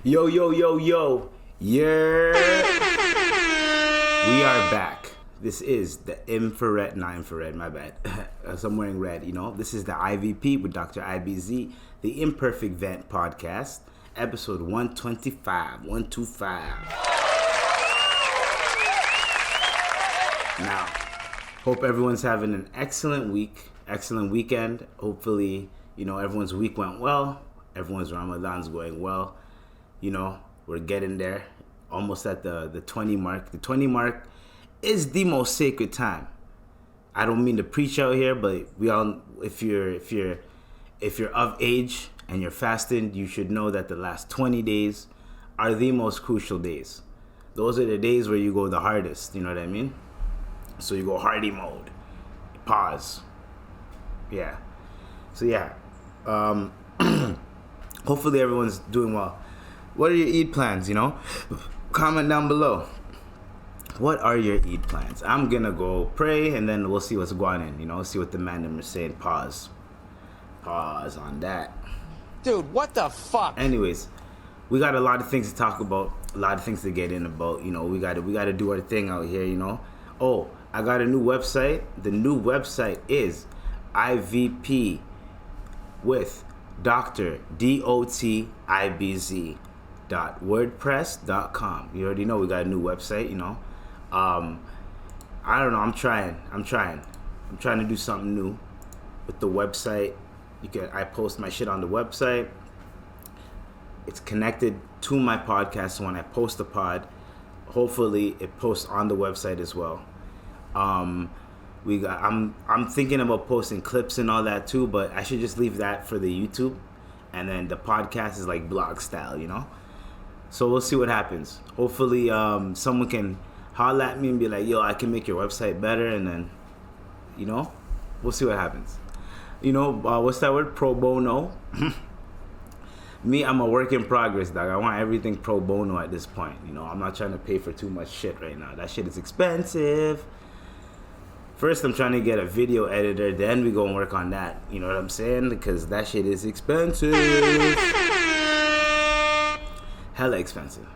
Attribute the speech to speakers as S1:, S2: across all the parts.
S1: Yo, yo, yo, yo. Yeah. We are back. This is the not infrared, my bad. So I'm wearing red, This is the IVP with Dr. IBZ, the Imperfect Vent Podcast, episode 125. 125. Now, hope everyone's having an excellent week, excellent weekend. Hopefully, everyone's week went well. Everyone's Ramadan's going well. We're getting there. Almost at the 20 mark. The 20 mark is the most sacred time. I don't mean to preach out here, but we all, if you're of age and you're fasting, you should know that the last 20 days are the most crucial days. Those are the days where you go the hardest, you know what I mean? So you go hardy mode. Pause. Yeah. So yeah. Hopefully everyone's doing well. What are your Eid plans, Comment down below. What are your Eid plans? I'm gonna go pray and then we'll see what's going on, see what the man is saying. Pause on that.
S2: Dude, what the fuck?
S1: Anyways, we got a lot of things to talk about, a lot of things to get in about, we gotta do our thing out here, Oh, I got a new website. The new website is IVP with Dr. DOTIBZ.wordpress.com. You already know we got a new website, I don't know, I'm trying to do something new with the website. I post my shit on the website. It's connected to my podcast, so when I post the pod, hopefully it posts on the website as well. I'm thinking about posting clips and all that too, but I should just leave that for the YouTube, and then the podcast is like blog style, So we'll see what happens. Hopefully, someone can holler at me and be like, "Yo, I can make your website better," and then, we'll see what happens. What's that word? Pro bono. Me, I'm a work in progress, dog. I want everything pro bono at this point. I'm not trying to pay for too much shit right now. That shit is expensive. First, I'm trying to get a video editor, then we go and work on that. You know what I'm saying? Because that shit is expensive. Hella expensive.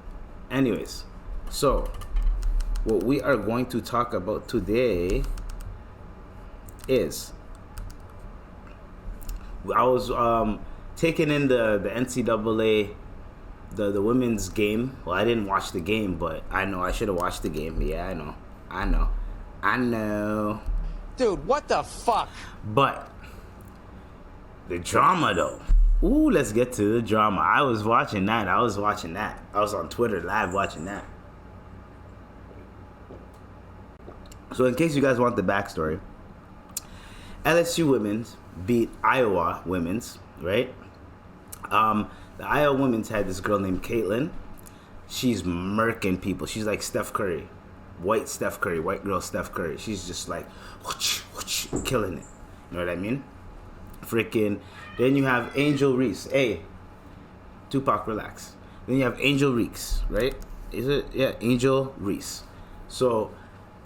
S1: Anyways, so what we are going to talk about today is I was taking in the NCAA, the women's game. Well, I didn't watch the game, but I know I should have watched the game. Yeah, I know.
S2: Dude, what the fuck?
S1: But the drama, though. Ooh, let's get to the drama. I was watching that. I was on Twitter live watching that. So in case you guys want the backstory, LSU women's beat Iowa women's, right? The Iowa women's had this girl named Caitlin. She's murking people. She's like Steph Curry. White girl Steph Curry. She's just like whoosh, whoosh, killing it. You know what I mean? Freaking. Then you have Angel Reese. Hey, Tupac, relax. Then you have Angel Reese, right? Is it? Yeah, Angel Reese. So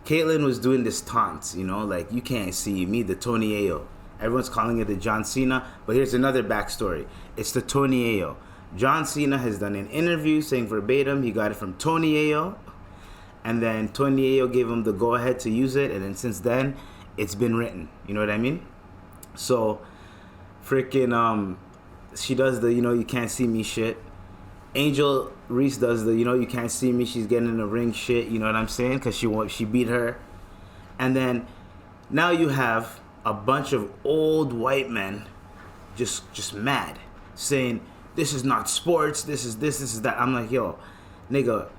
S1: Caitlyn was doing this taunt, like, you can't see me, the Tony Ayo. Everyone's calling it the John Cena, but here's another backstory. It's the Tony Ayo. John Cena has done an interview saying verbatim he got it from Tony Ayo. And then Tony Ayo gave him the go-ahead to use it. And then since then, it's been written. You know what I mean? So, freaking, she does the, you can't see me shit. Angel Reese does the, you can't see me. She's getting in the ring shit. You know what I'm saying? Because she beat her. And then, now you have a bunch of old white men just mad. Saying, this is not sports. This is that. I'm like, yo, nigga,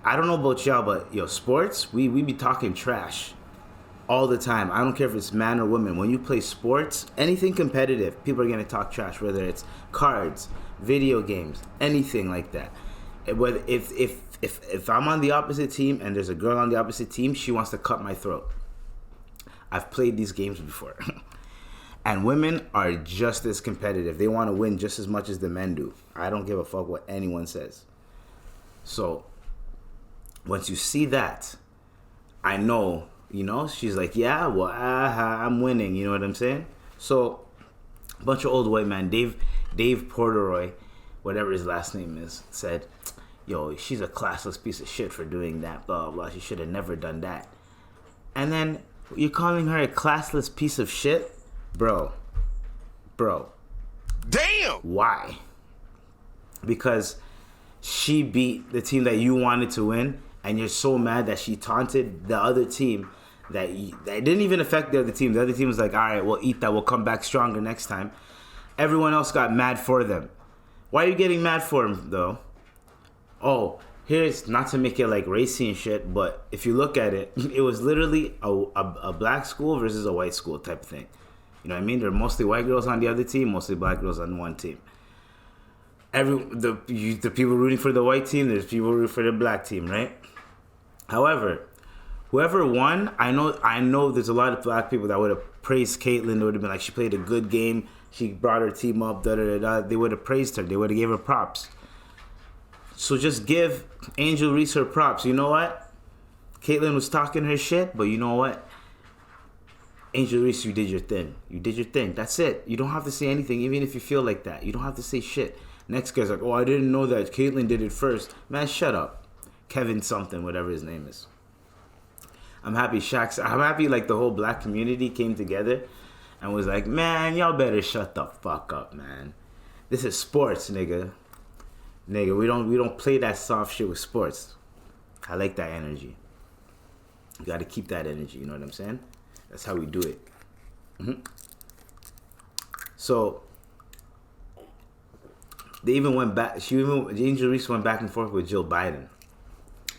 S1: I don't know about y'all, but sports, we be talking trash all the time. I don't care if it's man or woman. When you play sports, anything competitive, people are gonna talk trash, whether it's cards, video games, anything like that. Whether if I'm on the opposite team and there's a girl on the opposite team, she wants to cut my throat. I've played these games before. And women are just as competitive. They want to win just as much as the men do. I don't give a fuck what anyone says. So once you see that, I know, she's like, yeah, well, I'm winning, you know what I'm saying? So, a bunch of old white men, Dave Portnoy whatever his last name is, said, yo, she's a classless piece of shit for doing that, blah, blah, she should have never done that. And then you're calling her a classless piece of shit? Bro.
S3: Damn!
S1: Why? Because she beat the team that you wanted to win, and you're so mad that she taunted the other team that didn't even affect the other team. The other team was like, all right, we'll eat that. We'll come back stronger next time. Everyone else got mad for them. Why are you getting mad for them, though? Oh, here's, not to make it like racy and shit, but if you look at it, it was literally a black school versus a white school type of thing. You know what I mean? There are mostly white girls on the other team, mostly black girls on one team. The people rooting for the white team, there's people rooting for the black team, right? However, whoever won, I know there's a lot of black people that would have praised Caitlin. They would have been like, she played a good game. She brought her team up, da-da-da-da. They would have praised her. They would have gave her props. So just give Angel Reese her props. You know what? Caitlin was talking her shit, but you know what? Angel Reese, you did your thing. You did your thing. That's it. You don't have to say anything, even if you feel like that. You don't have to say shit. Next guy's like, oh, I didn't know that. Caitlin did it first. Man, shut up. Kevin something, whatever his name is. I'm happy like the whole black community came together and was like, man, y'all better shut the fuck up, man. This is sports, nigga. Nigga, we don't play that soft shit with sports. I like that energy. You gotta keep that energy, you know what I'm saying? That's how we do it. Mm-hmm. So they even went back. Angel Reese went back and forth with Jill Biden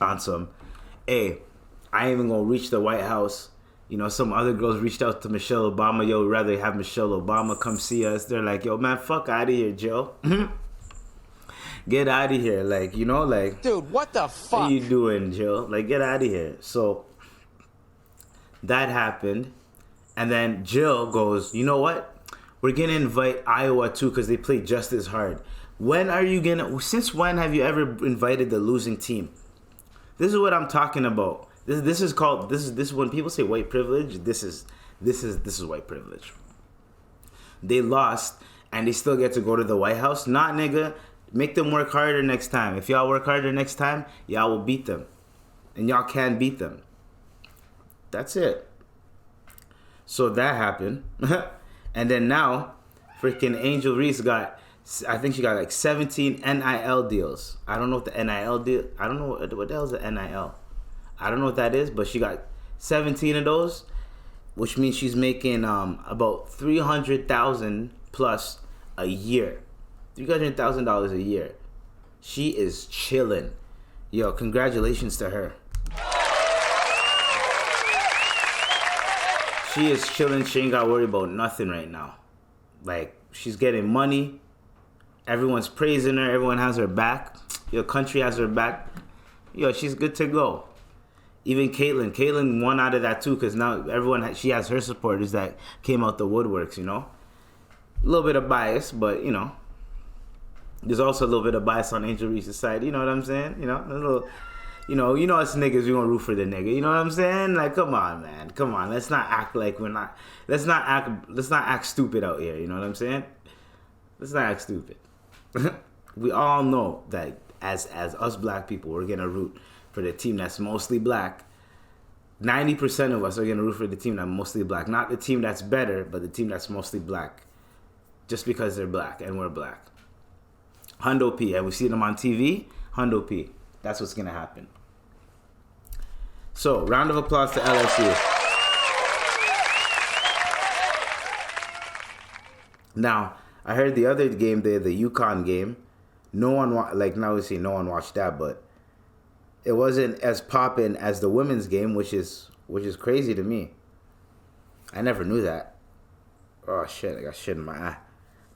S1: on some, hey, I ain't even gonna reach the White House. You know, some other girls reached out to Michelle Obama. Yo, rather have Michelle Obama come see us. They're like, yo, man, fuck out of here, Jill. Get out of here. Like, you know, like,
S2: dude, what the fuck?
S1: What are you doing, Jill? Like, get out of here. So that happened. And then Jill goes, you know what? We're going to invite Iowa too because they play just as hard. Since when have you ever invited the losing team? This is what I'm talking about. This is when people say white privilege, this is white privilege. They lost and they still get to go to the White House. Nah, nigga, make them work harder next time. If y'all work harder next time, y'all will beat them. And y'all can beat them. That's it. So that happened. And then now, freaking Angel Reese I think she got like 17 NIL deals. I don't know what the NIL deal, I don't know what the hell is the NIL. I don't know what that is, but she got 17 of those, which means she's making about $300,000 plus a year. $300,000 a year. She is chilling. Yo, congratulations to her. She is chilling. She ain't got to worry about nothing right now. Like, she's getting money. Everyone's praising her. Everyone has her back. Your country has her back. Yo, she's good to go. Even Caitlin won out of that too, because now she has her supporters that came out the woodworks, you know. A little bit of bias, but, you know. There's also a little bit of bias on Angel Reese's side, you know what I'm saying? You know, a little, you know us niggas, we gonna root for the nigga, you know what I'm saying? Like, come on, man, come on. Let's not act like we're not. Let's not act stupid out here. You know what I'm saying? Let's not act stupid. We all know that as us black people, we're gonna root for the team that's mostly black. 90% of us are gonna root for the team that's mostly black, not the team that's better, but the team that's mostly black, just because they're black and we're black. Hundo P, and we see them on TV. Hundo P. That's what's gonna happen. So, round of applause to LSU. Now, I heard the other game there, the UConn game. No one watched that, but it wasn't as poppin' as the women's game, which is crazy to me. I never knew that. Oh shit, I got shit in my eye.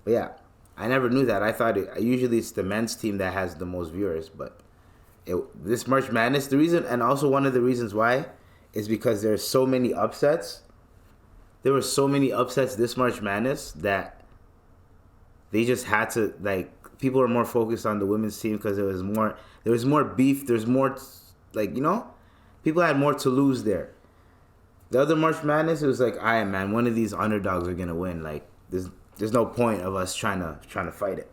S1: But yeah, I never knew that. I thought usually it's the men's team that has the most viewers, but this March Madness, the reason, and also one of the reasons why, is because there's so many upsets. There were so many upsets this March Madness that they just had to, like, people were more focused on the women's team because there was more beef. There's more, like, you know, people had more to lose there. The other March Madness, it was like, all right, man, one of these underdogs are gonna win. Like, there's no point of us trying to fight it.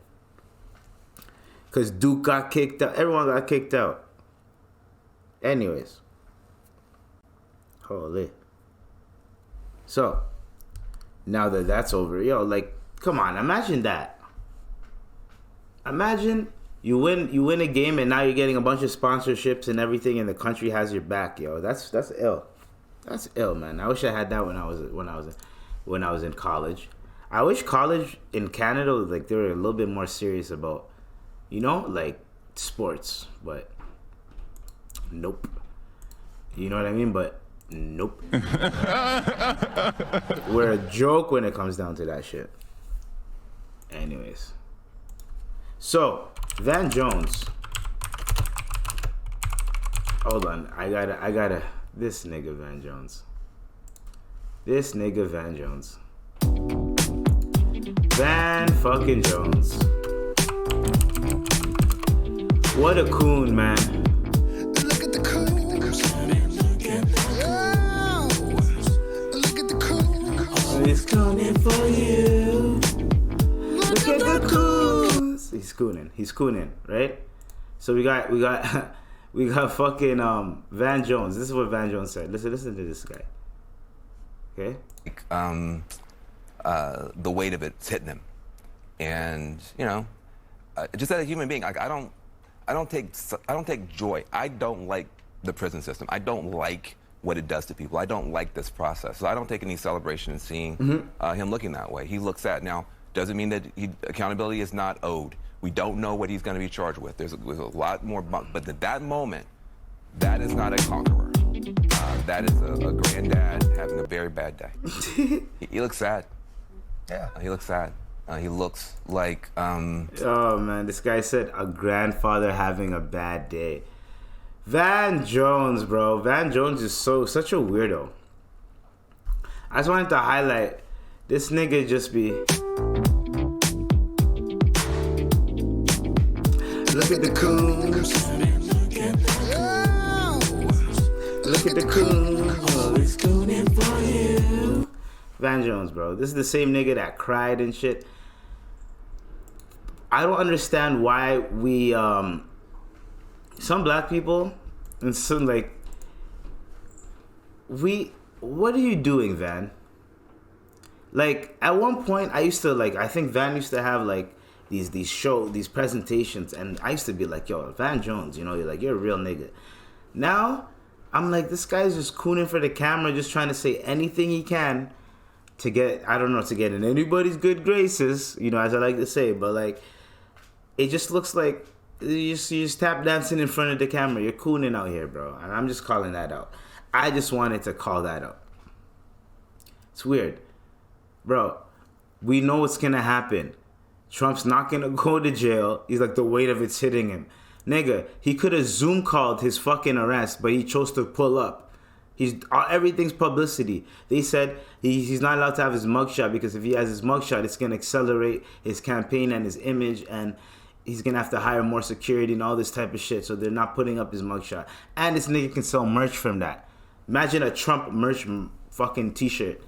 S1: Because Duke got kicked out. Everyone got kicked out. Anyways. Holy. So, now that that's over, yo, like, come on, imagine that. Imagine you win a game and now you're getting a bunch of sponsorships and everything, and the country has your back, yo. That's ill. That's ill, man. I wish I had that when I was in college. I wish college in Canada, like, they were a little bit more serious about, like, sports, but nope. You know what I mean? But nope. We're a joke when it comes down to that shit. Anyways. So, Van Jones. Hold on. I gotta. This nigga Van Jones. Van fucking Jones. What a coon, man.
S3: Look at the coon. Look at the coon.
S1: He's coming for you. Look at the coons. He's cooning, right? So we got fucking Van Jones. This is what Van Jones said. Listen to this guy. Okay?
S4: The weight of it's hitting him, and just as a human being, like I don't take joy. I don't like the prison system. I don't like what it does to people. I don't like this process. So I don't take any celebration in seeing him looking that way. He looks at now. Doesn't mean that accountability is not owed. We don't know what he's going to be charged with. There's a lot more, but at that moment, that is not a conqueror. That is a granddad having a very bad day. He looks sad. Yeah, he looks sad. He looks like.
S1: Oh man, this guy said a grandfather having a bad day. Van Jones, bro. Van Jones is such a weirdo. I just wanted to highlight this nigga just be. Look at the coons. Look at the coons. Oh, he's cooning for you. Van Jones, bro. This is the same nigga that cried and shit. I don't understand why we, some black people, and some like, what are you doing, Van? Like, at one point, I think Van used to have, like, these presentations, and I used to be like, yo, Van Jones, you're a real nigga. Now, I'm like, this guy's just cooning for the camera, just trying to say anything he can to get in anybody's good graces, as I like to say, but, like, it just looks like you're just tap dancing in front of the camera. You're cooning out here, bro, and I'm just calling that out. I just wanted to call that out. It's weird. Bro, we know what's gonna happen. Trump's not gonna go to jail. He's like, the weight of it's hitting him. Nigga, he could have Zoom called his fucking arrest, but he chose to pull up. Everything's publicity. They said he's not allowed to have his mugshot because if he has his mugshot, it's gonna accelerate his campaign and his image, and he's gonna have to hire more security and all this type of shit. So they're not putting up his mugshot. And this nigga can sell merch from that. Imagine a Trump merch fucking t-shirt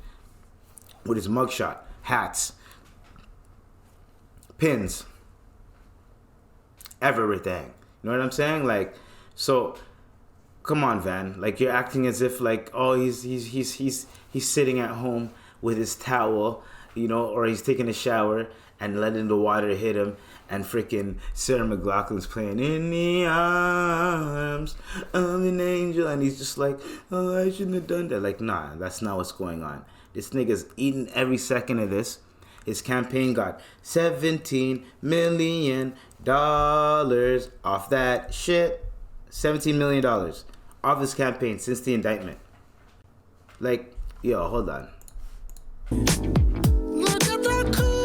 S1: with his mugshot, hats, pins, everything. You know what I'm saying? Like, so come on, Van. Like, you're acting as if like, oh, he's sitting at home with his towel, or he's taking a shower and letting the water hit him, and freaking Sarah McLachlan's playing In the Arms of an Angel, and he's just like, oh, I shouldn't have done that. Like, nah, that's not what's going on. This nigga's eating every second of this. His campaign got $17 million off that shit. $17 million off his campaign since the indictment. Like, yo, hold on.
S3: Look at the coons.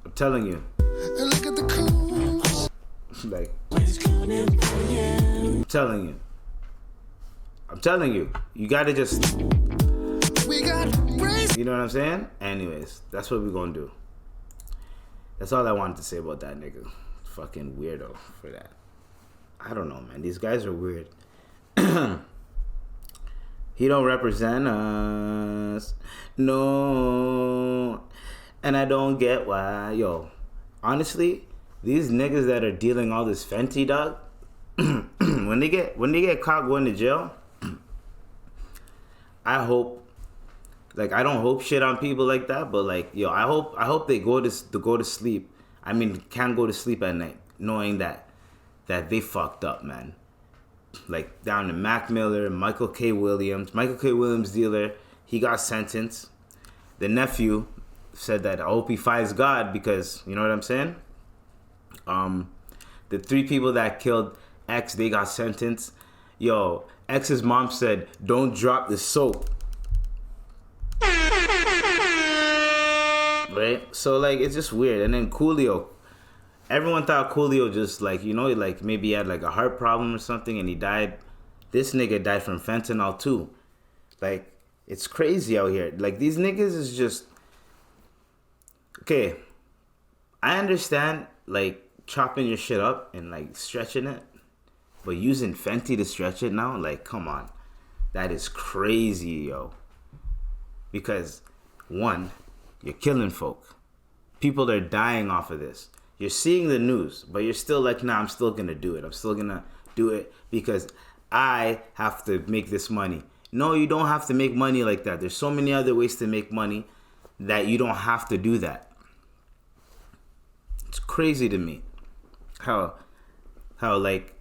S1: I'm telling you.
S3: Look at the coons.
S1: Like, I'm telling you. You gotta just.
S3: We got race.
S1: You know what I'm saying? Anyways, that's what we're gonna do. That's all I wanted to say about that nigga. Fucking weirdo for that. I don't know, man. These guys are weird. He don't represent us. No. And I don't get why, honestly, these niggas that are dealing all this Fenty, dog, when they get caught going to jail, I hope, like, I don't hope shit on people like that, but like, I hope they go to sleep. I mean, can't go to sleep at night knowing that they fucked up, man. Like, down to Mac Miller, Michael K. Williams dealer, he got sentenced. The nephew said that I hope he fights God because, you know what I'm saying? The 3 people that killed X, they got sentenced. X's mom said, don't drop the soap. Right? So, like, it's just weird. And then Coolio. Everyone thought Coolio just, like, like, maybe he had, like, a heart problem or something and he died. This nigga died from fentanyl, too. Like, it's crazy out here. Like, these niggas is just... Okay. I understand, like, chopping your shit up and, like, stretching it. But using Fenty to stretch it now? Like, come on. That is crazy, yo. Because, one, you're killing folk. People are dying off of this. You're seeing the news, but you're still like, nah, I'm still going to do it. I'm still going to do it because I have to make this money. No, you don't have to make money like that. There's so many other ways to make money that you don't have to do that. It's crazy to me how like,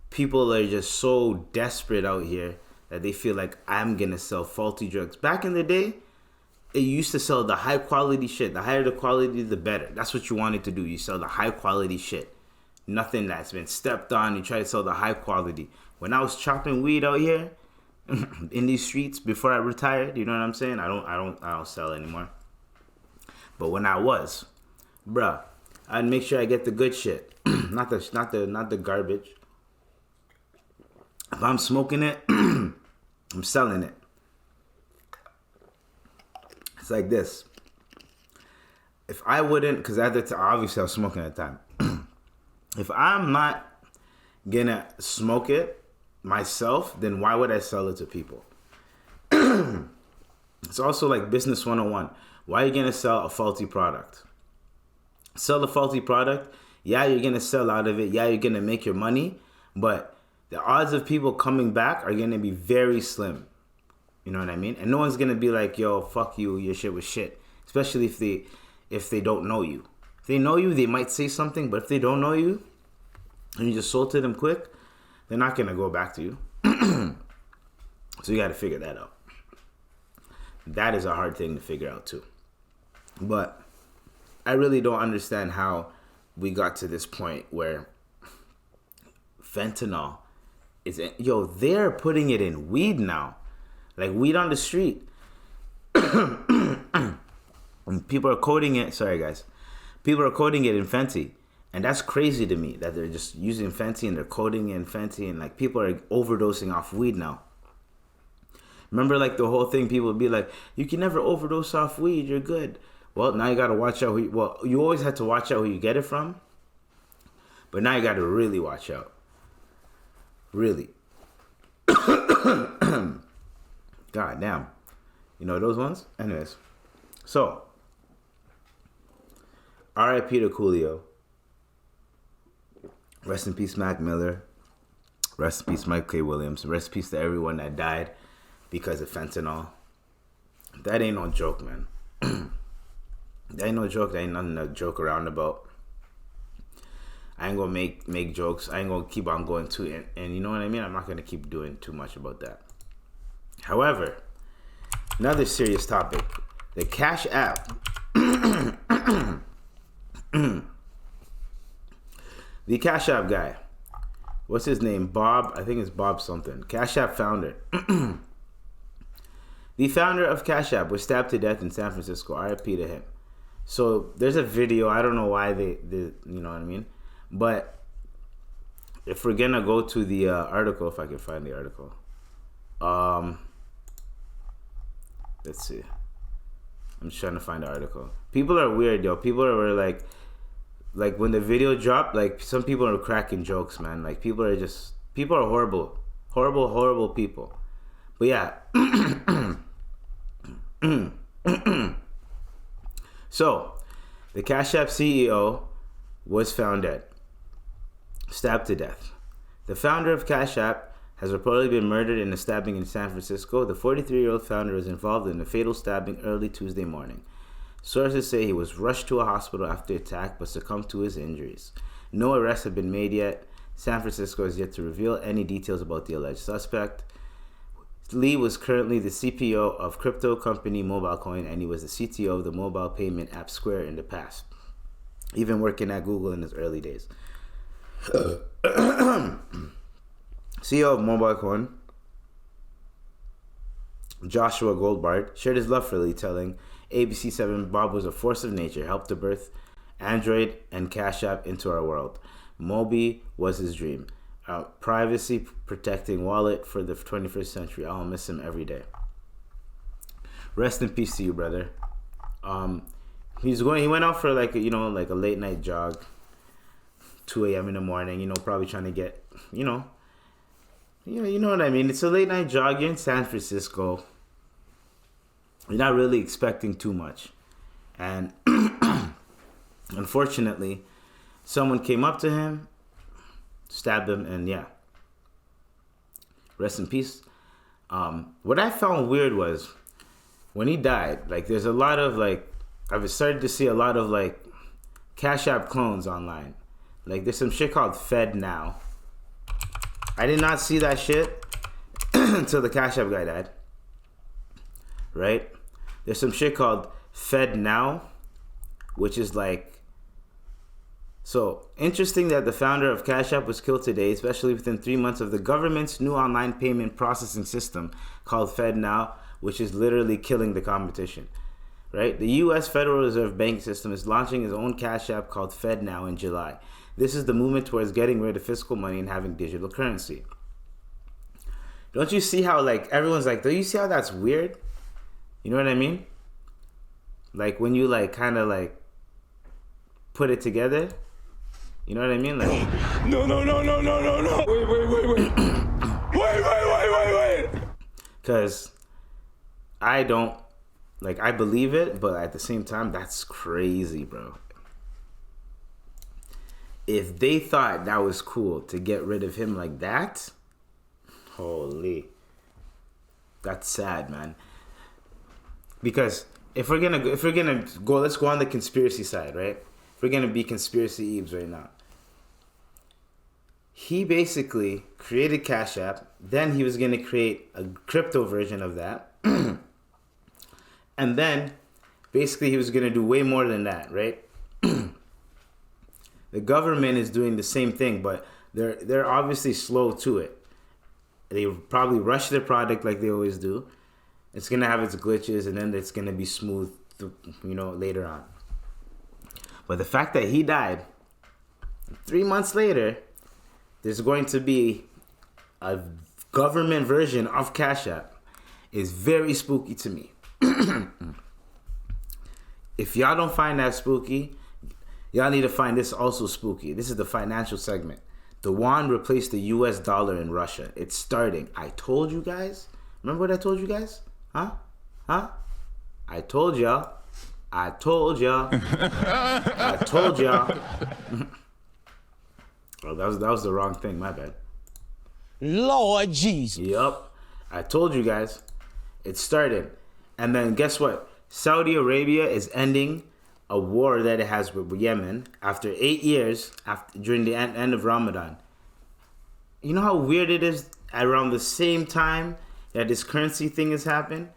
S1: people are just so desperate out here that they feel like I'm going to sell faulty drugs. Back in the day, it used to sell the high quality shit. The higher the quality, the better. That's what you wanted to do. You sell the high quality shit. Nothing that's been stepped on. You try to sell the high quality. When I was chopping weed out here in these streets before I retired, you know what I'm saying? I don't sell anymore. But when I was, bruh, I'd make sure I get the good shit, not the garbage. If I'm smoking it, I'm selling it. It's like this. If I wouldn't, because at the time, obviously I was smoking at the time. If I'm not gonna smoke it myself, then why would I sell it to people? It's also like business 101. Why are you gonna sell a faulty product? Sell a faulty product. Yeah, you're gonna sell out of it. Yeah, you're gonna make your money. But the odds of people coming back are gonna be very slim. You know what I mean? And no one's gonna be like, yo, fuck you, your shit was shit. Especially if they don't know you. If they know you, they might say something, but if they don't know you, and you just sold to them quick, they're not gonna go back to you. So you gotta figure that out. That is a hard thing to figure out too. But I really don't understand how we got to this point where fentanyl is, they're putting it in weed now. Like weed on the street. And people are coating it, sorry guys. People are coating it in Fenty. And that's crazy to me that they're just using Fenty and they're coating it in Fenty and like people are overdosing off weed now. Remember like the whole thing, people would be like, you can never overdose off weed, you're good. Well, now you gotta watch out you always had to watch out who you get it from. But now you gotta really watch out. Really. God damn. You know those ones? Anyways. So, RIP to Coolio. Rest in peace, Mac Miller. Rest in peace, Mike K. Williams. Rest in peace to everyone that died because of fentanyl. That ain't no joke, man. That ain't no joke. That ain't nothing to joke around about. I ain't gonna make jokes. I ain't gonna keep on going to it. And you know what I mean? I'm not gonna keep doing too much about that. However, another serious topic. The Cash App. The Cash App guy. What's his name? Bob. I think it's Bob something. Cash App founder. The founder of Cash App was stabbed to death in San Francisco. RIP to him. So there's a video. I don't know why they you know what I mean? But if we're gonna go to the article, if I can find the article. Let's see. I'm just trying to find the article. People are weird, yo. People are like when the video dropped, like some people are cracking jokes, man. Like people are horrible. Horrible people. But yeah. So The Cash App CEO was found dead, stabbed to death. The founder of Cash App has reportedly been murdered in a stabbing in San Francisco. The 43-year-old founder was involved in a fatal stabbing early Tuesday morning. Sources say he was rushed to a hospital after the attack but succumbed to his injuries. No arrests have been made yet. San Francisco has yet to reveal any details about the alleged suspect. Lee was currently the CPO of crypto company MobileCoin, and he was the CTO of the mobile payment app Square in the past, even working at Google in his early days. CEO of MobileCoin, Joshua Goldbart, shared his love for Lee, telling ABC7 Bob was a force of nature, helped to birth Android and Cash App into our world. Moby was his dream. Privacy protecting wallet for the 21st century. I'll miss him every day. Rest in peace to you, brother. He went out for like a late night jog, 2 a.m. in the morning, probably trying to get, you know what I mean. It's a late night jog. You're in San Francisco. You're not really expecting too much. And unfortunately, someone came up to him, stabbed him, and yeah. Rest in peace. What I found weird was when he died, like there's a lot of I've started to see a lot of Cash App clones online. Like there's some shit called Fed Now. I did not see that shit until the Cash App guy died. Right? There's some shit called Fed Now, which is so interesting that the founder of Cash App was killed today, especially within 3 months of the government's new online payment processing system called Fed Now, which is literally killing the competition. Right? The U.S. Federal Reserve Bank System is launching its own Cash App called Fed Now in July. This is the movement towards getting rid of fiscal money and having digital currency. Don't you see how everyone's don't you see how that's weird? You know what I mean? Like when you kind of put it together. You know what I mean?
S5: No. Wait.
S1: Because I don't, I believe it, but at the same time, that's crazy, bro. If they thought that was cool to get rid of him like that, holy, that's sad, man. Because if we're gonna go, let's go on the conspiracy side, right? If we're gonna be conspiracy Eves right now. He basically created Cash App, then he was gonna create a crypto version of that. And then basically he was gonna do way more than that, right? The government is doing the same thing, but they're obviously slow to it. They probably rush their product like they always do. It's gonna have its glitches, and then it's gonna be smooth, later on. But the fact that he died 3 months later, there's going to be a government version of Cash App, is very spooky to me. If y'all don't find that spooky, y'all need to find this also spooky. This is the financial segment. The yuan replaced the US dollar in Russia. It's starting. I told you guys. Remember what I told you guys? Huh? I told y'all. I told y'all. Oh, that was the wrong thing. My bad.
S2: Lord Jesus.
S1: Yup. I told you guys. It started. And then guess what? Saudi Arabia is ending a war that it has with Yemen after 8 years during the end of Ramadan. You know how weird it is around the same time that this currency thing has happened?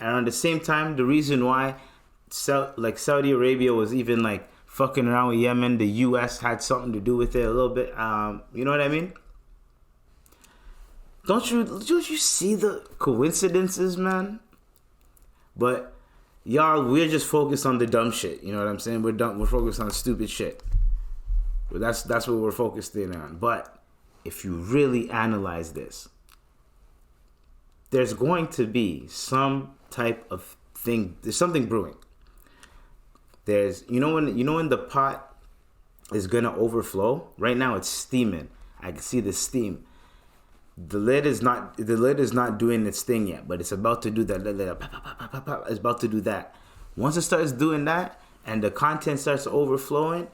S1: Around the same time, the reason why Saudi Arabia was even fucking around with Yemen, the U.S. had something to do with it a little bit. You know what I mean? Don't you see the coincidences, man? But y'all, we're just focused on the dumb shit. You know what I'm saying? We're focused on stupid shit. But that's what we're focused in on. But if you really analyze this, there's going to be some type of thing. There's something brewing. There's when the pot is gonna overflow. Right now it's steaming. I can see the steam. The lid is not doing its thing yet, but it's about to do that. It's about to do that. Once it starts doing that, and the content starts overflowing,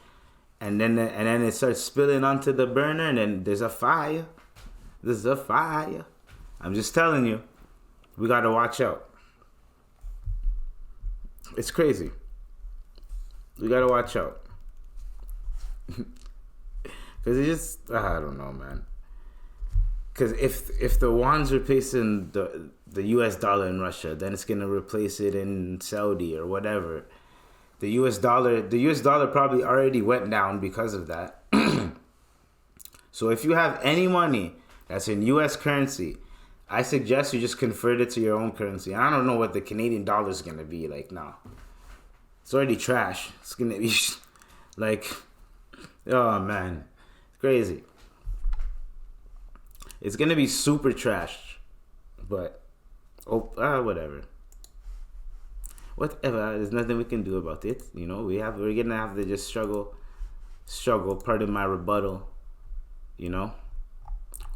S1: and then it starts spilling onto the burner, and then there's a fire. There's a fire. I'm just telling you, we gotta watch out. It's crazy. We gotta watch out. Cause it just, I don't know, man. Cause if the yuan's replacing the US dollar in Russia, then it's gonna replace it in Saudi or whatever. The US dollar probably already went down because of that. So if you have any money that's in US currency, I suggest you just convert it to your own currency. I don't know what the Canadian dollar is gonna be like now. It's already trash. It's gonna be like, oh man, it's crazy. It's gonna be super trash, but whatever. Whatever. There's nothing we can do about it. You know, we're gonna have to just struggle. Pardon my rebuttal. You know,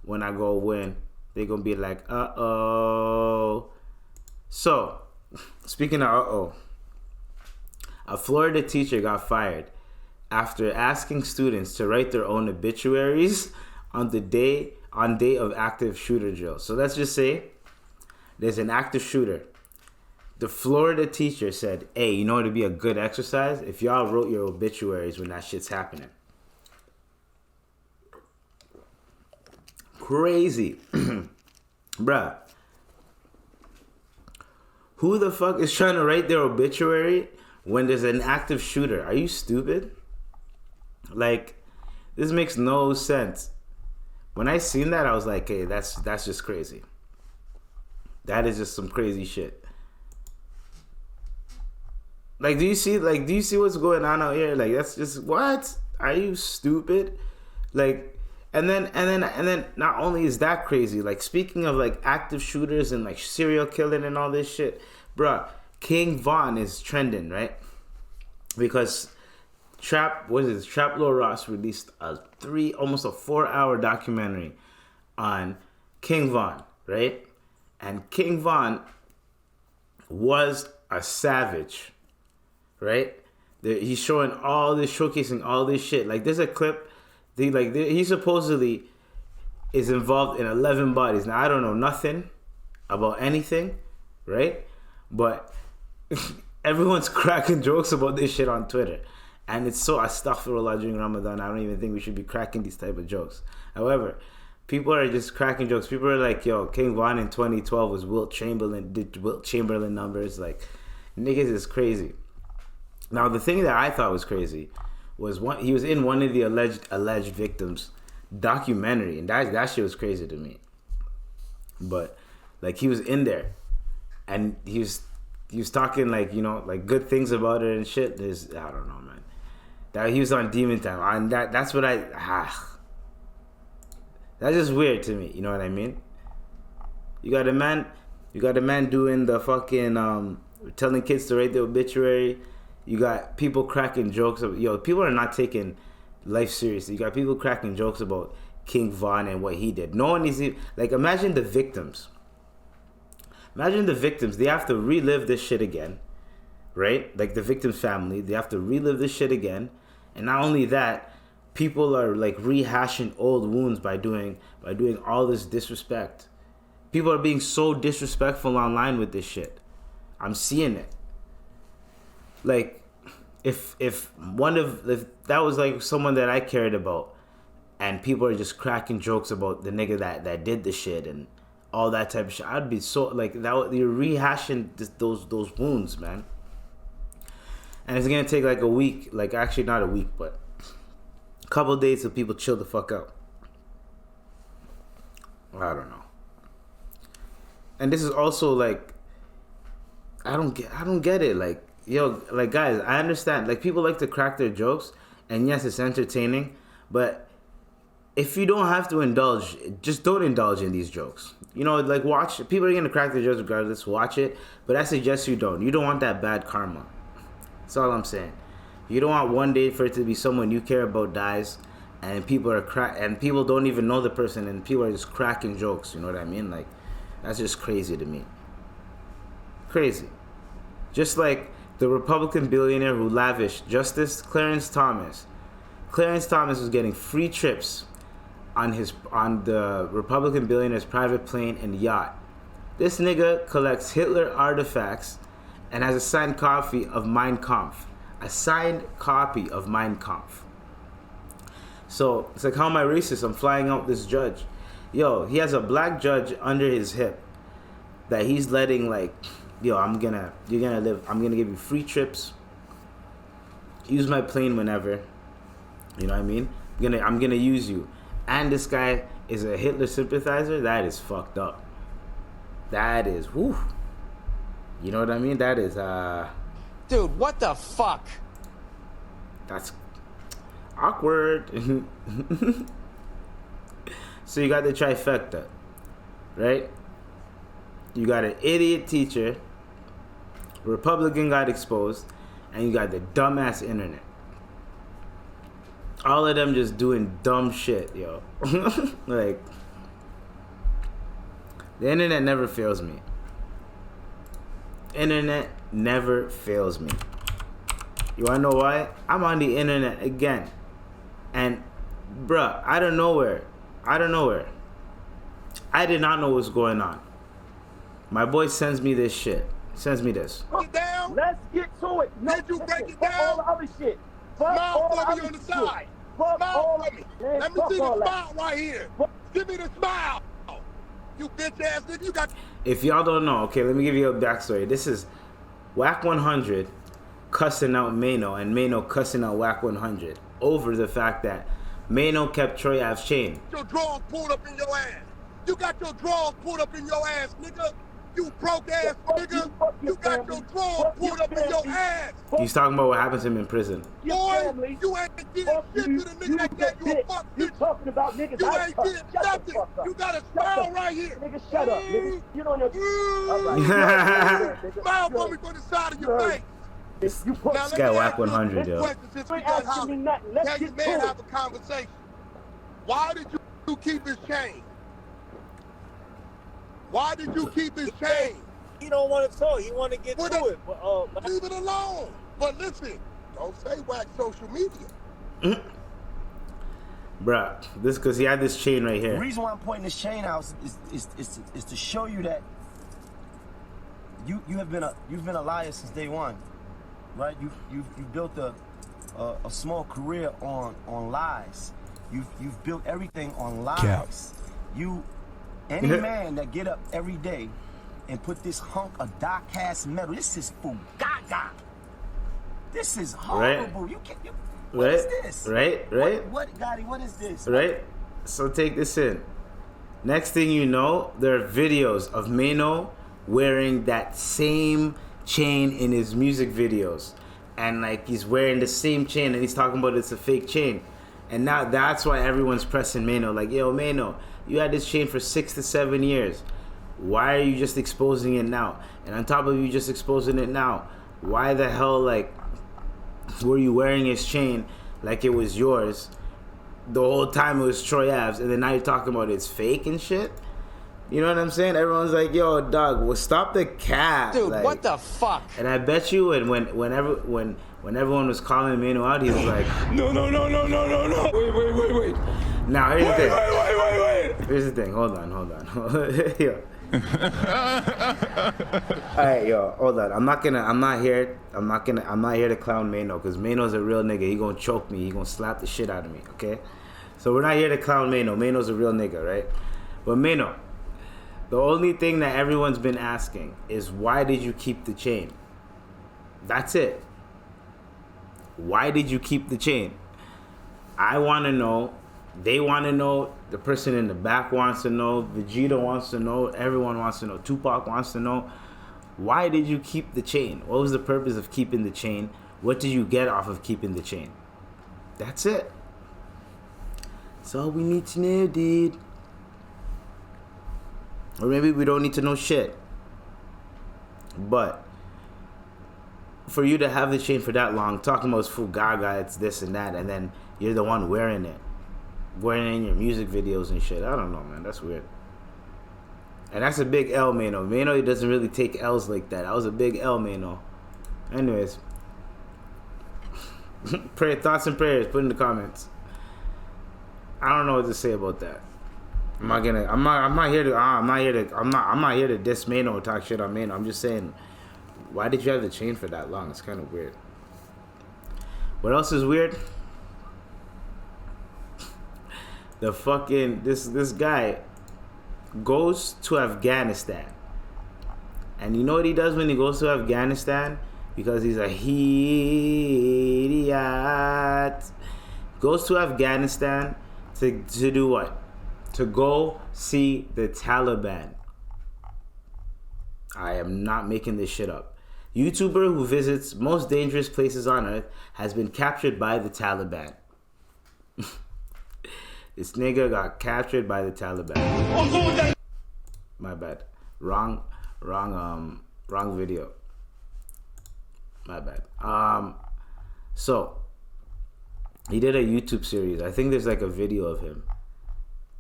S1: when I go win, they're gonna be like, uh-oh. So, speaking of uh-oh, a Florida teacher got fired after asking students to write their own obituaries on day of active shooter drill. So let's just say there's an active shooter. The Florida teacher said, hey, you know what would be a good exercise? If y'all wrote your obituaries when that shit's happening. Crazy. Bruh. Who the fuck is trying to write their obituary when there's an active shooter? Are you stupid? Like, this makes no sense. When I seen that, I was like, hey, that's just crazy. That is just some crazy shit. Like, do you see what's going on out here? Like, that's just, what? Are you stupid? Like, and then not only is that crazy, like, speaking of like active shooters and like serial killing and all this shit, bruh, King Von is trending, right? Because Trap Lord Ross released almost a 4-hour documentary on King Von, right? And King Von was a savage, right? He's showcasing all this shit. Like, there's a clip. He supposedly is involved in 11 bodies. Now, I don't know nothing about anything, right? But everyone's cracking jokes about this shit on Twitter. And it's so astaghfirullah during Ramadan. I don't even think we should be cracking these type of jokes. However, people are just cracking jokes. People are like, yo, King Von in 2012 was Wilt Chamberlain numbers. Like, niggas is crazy. Now, the thing that I thought was crazy was he was in one of the alleged victims' documentary, and that shit was crazy to me. But like, he was in there, and he was talking like, you know, like good things about it and shit. I don't know, man. That he was on Demon Time, and that's what that's just weird to me. You know what I mean? You got a man doing the fucking telling kids to write their obituary. You got people cracking jokes. People are not taking life seriously. You got people cracking jokes about King Von and what he did. No one is like, imagine the victims. Imagine the victims. They have to relive this shit again, right? Like the victim's family, they have to relive this shit again. And not only that, people are like rehashing old wounds by doing all this disrespect. People are being so disrespectful online with this shit. I'm seeing it. Like, if that was like someone that I cared about, and people are just cracking jokes about the nigga that did the shit and all that type of shit, I'd be so like that. You're rehashing those wounds, man. And it's gonna take like a week, like actually not a week, but a couple of days so people chill the fuck out. I don't know. And this is also like, I don't get it. Like, yo, like, guys, I understand. Like, people like to crack their jokes, and yes, it's entertaining, but if you don't have to indulge, just don't indulge in these jokes. You know, like, watch. People are gonna crack their jokes regardless. Watch it, but I suggest you don't. You don't want that bad karma. That's all I'm saying. You don't want one day for it to be someone you care about dies, and people and people don't even know the person, and people are just cracking jokes. You know what I mean? Like, that's just crazy to me. Crazy. Just like the Republican billionaire who lavished Justice Clarence Thomas. Clarence Thomas was getting free trips on the Republican billionaire's private plane and yacht. This nigga collects Hitler artifacts and has a signed copy of Mein Kampf. A signed copy of Mein Kampf. So it's like, how am I racist? I'm flying out this judge. Yo, he has a black judge under his hip that he's letting, like, yo, I'm gonna give you free trips. Use my plane whenever. You know what I mean? I'm gonna use you. And this guy is a Hitler sympathizer. That is fucked up. That is, whew. You know what I mean? That is,
S2: Dude, what the fuck?
S1: that's awkward. So you got the trifecta, right? You got an idiot teacher, Republican got exposed, and you got the dumbass internet. All of them just doing dumb shit, yo. Like, the internet never fails me. Internet never fails me. You wanna know why? I'm on the internet again. And, bruh, out of nowhere, I did not know what was going on. My boy sends me this shit. Sends me this.
S5: Down. Let's get to it. Did you break it down? All the other shit. Smile for me on the side. Smile for me. Let me see the smile right here. Give me the smile. You bitch ass nigga. You got.
S1: If y'all don't know, okay, let me give you a backstory. This is Whack 100 cussing out Mano and Mano cussing out Whack 100 over the fact that Mano kept Troy Ave's chain.
S5: Your drawers pulled up in your ass. You got your drawers pulled up in your ass, nigga. You broke ass nigga. You got your drawers pulled up in your ass.
S1: He's talking about what happened to him in prison.
S5: Boy, you ain't getting shit to the nigga that gave you a fuck bitch. You talking about niggas. You ain't getting nothing. You got a smile right here. Nigga, shut up, nigga. You don't know. Smile for me from the side of your face.
S1: This guy Whack 100, yo.
S5: Can you man have a conversation? Why did you keep his chain? Why did you keep his chain?
S6: He don't want to talk. He want to get to it.
S5: Leave it alone. But listen, don't say Whack social media.
S1: Bruh, this because he had this chain right here.
S7: The reason why I'm pointing this chain out is to show you that you've been a liar since day one, right? You've built a small career on lies. You've built everything on lies.
S3: Cap.
S7: Any man that get up every day and put this hunk of dark ass metal, this is fugaga. This is horrible.
S1: Right.
S7: What is this?
S1: Right.
S7: What Gotti, what is this?
S1: Right? So take this in. Next thing you know, there are videos of Mano wearing that same chain in his music videos. And like he's wearing the same chain and he's talking about it's a fake chain. And now that's why everyone's pressing Mano. Like, yo, Mano, you had this chain for 6 to 7 years. Why are you just exposing it now? And on top of you just exposing it now, why the hell, like, were you wearing his chain like it was yours the whole time it was Troy Ave's, and then now you're talking about it's fake and shit? You know what I'm saying? Everyone's like, yo, dog, well, stop the cap.
S2: Dude,
S1: like,
S2: what the fuck?
S1: And I bet you when everyone was calling Mano out, he was like,
S3: No. Wait.
S1: now here's the thing.
S3: Wait.
S1: Here's the thing. Hold on. Yo. Alright, yo, hold on. I'm not here to clown Mano, because Mano's a real nigga. He gonna choke me. He gonna slap the shit out of me, okay? So we're not here to clown Mano. Mano's a real nigga, right? But Mano, the only thing that everyone's been asking is, why did you keep the chain? That's it. Why did you keep the chain? I want to know. They want to know. The person in the back wants to know. Vegeta wants to know. Everyone wants to know. Tupac wants to know. Why did you keep the chain? What was the purpose of keeping the chain? What did you get off of keeping the chain? That's it. That's all we need to know, dude. Or maybe we don't need to know shit. But for you to have the chain for that long, talking about it's fugaga, it's this and that, and then you're the one wearing it in your music videos and shit. I don't know, man. That's weird. And that's a big L, Mano. Mano doesn't really take L's like that. That was a big L, Mano. Anyways. Thoughts and prayers, put in the comments. I don't know what to say about that. I'm not here to diss Mano or talk shit on Mano. I'm just saying, why did you have the chain for that long? It's kind of weird. What else is weird? The fucking this guy goes to Afghanistan, and you know what he does when he goes to Afghanistan? Because he's a idiot. Goes to Afghanistan to do what? To go see the Taliban. I am not making this shit up. YouTuber who visits most dangerous places on earth has been captured by the Taliban. This nigga got captured by the Taliban. My bad. Wrong video. My bad. So he did a YouTube series. I think there's like a video of him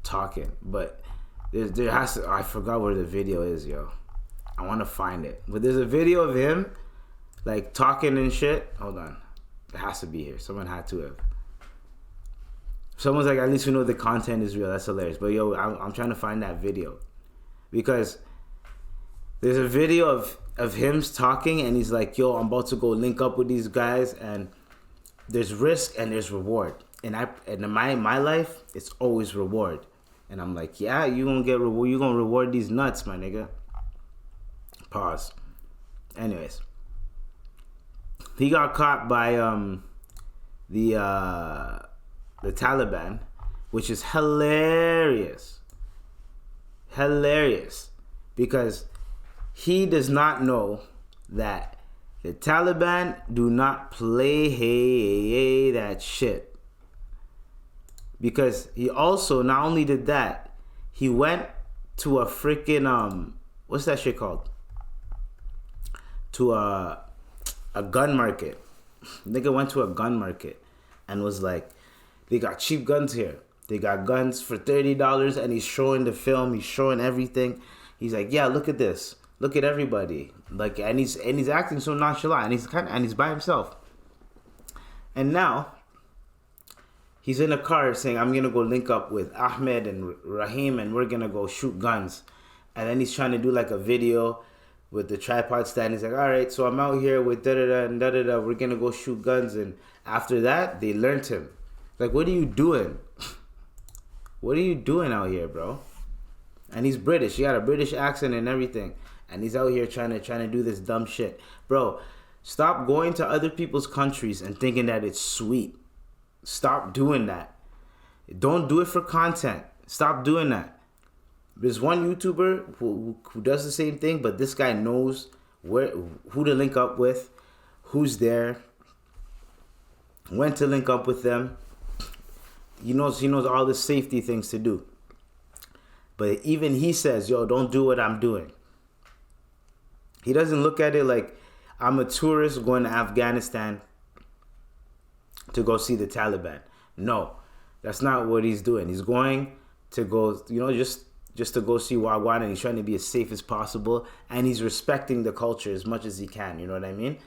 S1: talking, but there has to. I forgot where the video is, yo. I want to find it, but there's a video of him like talking and shit. Hold on, it has to be here. Someone had to have. Someone's like, at least we know the content is real. That's hilarious. But yo, I'm trying to find that video because there's a video of him talking, and he's like, yo, I'm about to go link up with these guys, and there's risk and there's reward. And in my life, it's always reward. And I'm like, yeah, you gonna get reward. You gonna reward these nuts, my nigga. Pause. Anyways, he got caught by the Taliban, which is hilarious. Hilarious, because he does not know that the Taliban do not play that shit. Because he also not only did that, he went to a freaking what's that shit called? To a gun market. Nigga went to a gun market and was like, they got cheap guns here. They got guns for $30, and he's showing the film, he's showing everything. He's like, yeah, look at this. Look at everybody. Like, and he's acting so nonchalant, and he's by himself. And now he's in a car saying, I'm gonna go link up with Ahmed and Rahim, and we're gonna go shoot guns. And then he's trying to do like a video with the tripod stand. He's like, all right, so I'm out here with da-da-da and da-da-da. We're gonna go shoot guns. And after that, they learned him. Like, what are you doing? What are you doing out here, bro? And he's British. He got a British accent and everything. And he's out here trying to do this dumb shit. Bro, stop going to other people's countries and thinking that it's sweet. Stop doing that. Don't do it for content. Stop doing that. There's one YouTuber who does the same thing, but this guy knows who to link up with, who's there, when to link up with them. He knows all the safety things to do. But even he says, yo, don't do what I'm doing. He doesn't look at it like I'm a tourist going to Afghanistan to go see the Taliban. No, that's not what he's doing. He's going to go, just to go see Wagwan, and he's trying to be as safe as possible, and he's respecting the culture as much as he can, you know what I mean?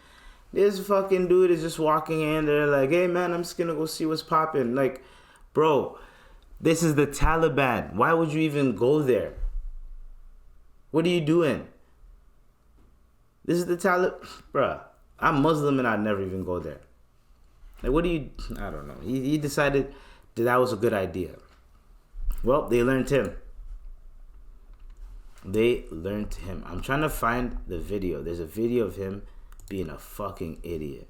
S1: This fucking dude is just walking in there like, hey man, I'm just gonna go see what's popping. Like, bro, this is the Taliban. Why would you even go there? What are you doing? This is the Taliban. Bruh, I'm Muslim and I'd never even go there. Like, what do you... I don't know. He decided that was a good idea. Well, they learned him. I'm trying to find the video. There's a video of him being a fucking idiot.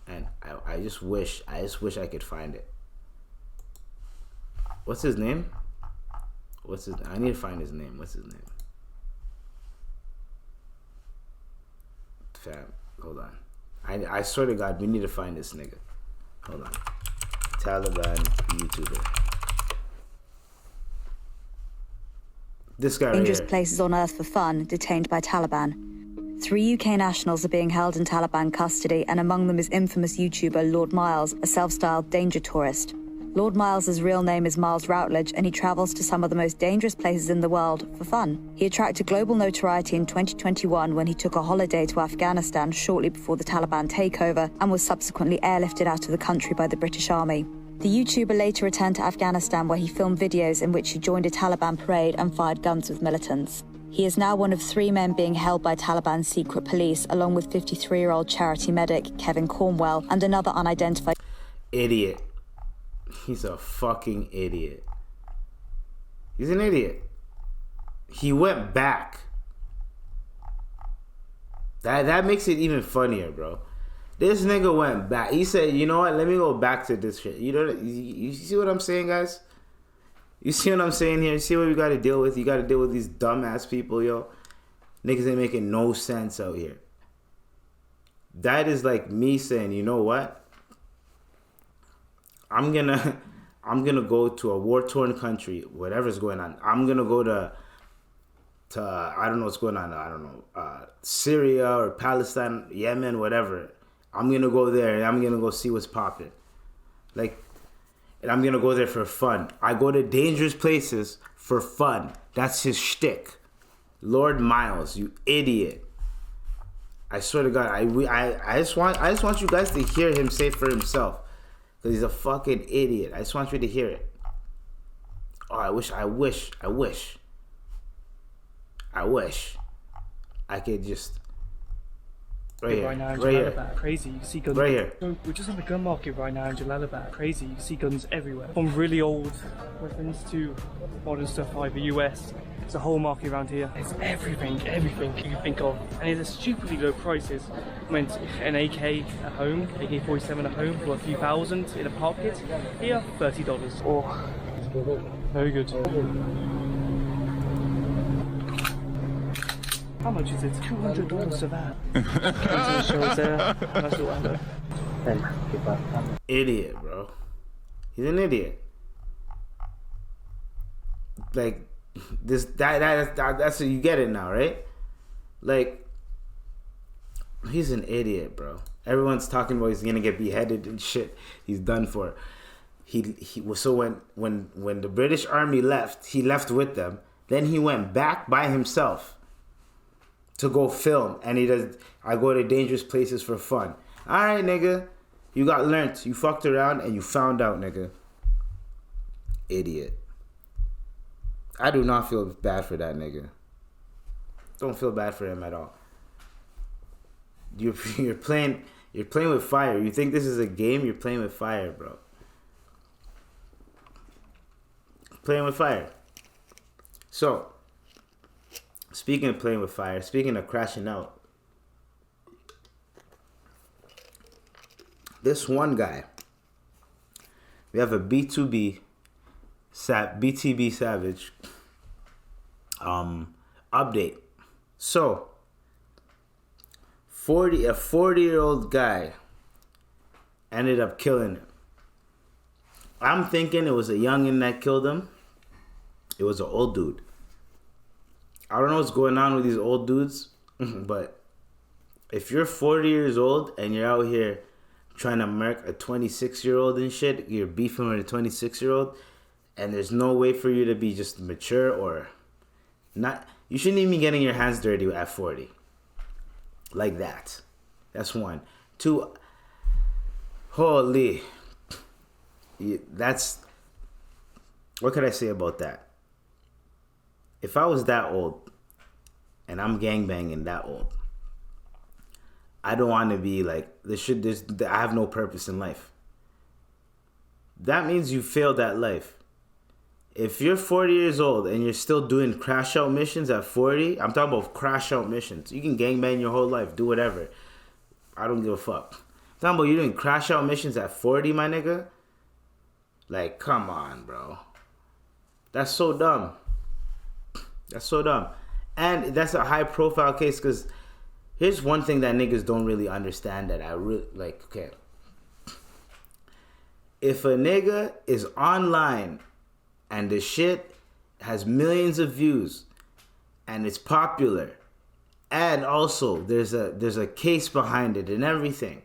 S1: And I just wish I could find it. What's his name? I need to find his name. What's his name? Fam, hold on. I swear to God, we need to find this nigga. Hold on. Taliban YouTuber. This guy right
S8: Dangerous
S1: here.
S8: places on earth for fun, detained by Taliban. 3 UK nationals are being held in Taliban custody, and among them is infamous YouTuber Lord Miles, a self-styled danger tourist. Lord Miles's real name is Miles Routledge, and he travels to some of the most dangerous places in the world for fun. He attracted global notoriety in 2021 when he took a holiday to Afghanistan shortly before the Taliban takeover and was subsequently airlifted out of the country by the British Army. The YouTuber later returned to Afghanistan, where he filmed videos in which he joined a Taliban parade and fired guns with militants. He is now one of 3 men being held by Taliban secret police, along with 53-year-old charity medic Kevin Cornwell and another unidentified...
S1: Idiot. He's a fucking idiot. He's an idiot. He went back. That makes it even funnier, bro. This nigga went back. He said, you know what? Let me go back to this shit. You see what I'm saying, guys? You see what I'm saying here? You see what we got to deal with? You got to deal with these dumbass people, yo. Niggas ain't making no sense out here. That is like me saying, you know what? I'm gonna go to a war-torn country, whatever's going on. I'm gonna go to I don't know what's going on. I don't know, Syria or Palestine, Yemen, whatever. I'm gonna go there and I'm gonna go see what's popping. Like, and I'm gonna go there for fun. I go to dangerous places for fun. That's his shtick. Lord Miles, you idiot. I swear to God, I just want you guys to hear him say it for himself. Because he's a fucking idiot. I just want you to hear it. Oh, I wish I could just... Right here.
S9: Right now in
S1: Right
S9: Jalalabad,
S1: here.
S9: crazy. You can see guns.
S1: Right here.
S9: We're just on the gun market right now in Jalalabad. Crazy. You can see guns everywhere. From really old weapons to modern stuff like the US. It's a whole market around here. It's everything you can think of. And it's a stupidly low prices. I mean, an AK at home, AK-47 at home for a few thousand in a pocket. Here, $30. Oh, very good. How much is it? $200 for that. Nice little ammo.
S1: Idiot, bro. He's an idiot. Like, that's you get it now, right? Like, he's an idiot, bro. Everyone's talking about he's gonna get beheaded and shit. He's done for. So when the British Army left, he left with them. Then he went back by himself to go film, and he does. I go to dangerous places for fun. All right, nigga, you got learnt. You fucked around and you found out, nigga. Idiot. I do not feel bad for that nigga. Don't feel bad for him at all. You're playing with fire. You think this is a game? You're playing with fire, bro. Playing with fire. So, speaking of playing with fire, speaking of crashing out, this one guy, we have a BTB Savage update. So, a 40-year-old guy ended up killing him. I'm thinking it was a youngin' that killed him. It was an old dude. I don't know what's going on with these old dudes, but if you're 40 years old and you're out here trying to murk a 26-year-old and shit, you're beefing with a 26-year-old, and there's no way for you to be just mature or not. You shouldn't even be getting your hands dirty at 40. Like that. That's one. Two, holy. That's, what could I say about that? If I was that old and I'm gangbanging that old, I don't want to be like, I have no purpose in life. That means you failed at life. If you're 40 years old and you're still doing crash out missions at 40, I'm talking about crash out missions. You can gangbang your whole life, do whatever. I don't give a fuck. I'm talking about you doing crash out missions at 40, my nigga. Like, come on, bro. That's so dumb. That's so dumb. And that's a high profile case, because here's one thing that niggas don't really understand that I really, like, okay. If a nigga is online and the shit has millions of views and it's popular, and also there's a case behind it and everything,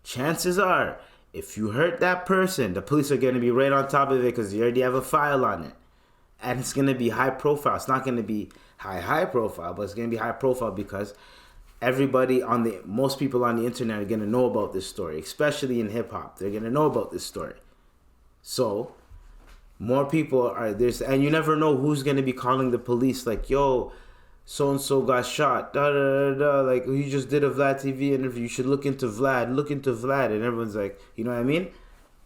S1: chances are if you hurt that person, the police are going to be right on top of it because you already have a file on it. And it's going to be high profile. It's not going to be high profile, but it's going to be high profile because most people on the internet are going to know about this story, especially in hip hop. They're going to know about this story. So more people are there's, and you never know who's going to be calling the police like, yo, so-and-so got shot, like, he just did a Vlad TV interview, you should look into Vlad, and everyone's like, you know what I mean?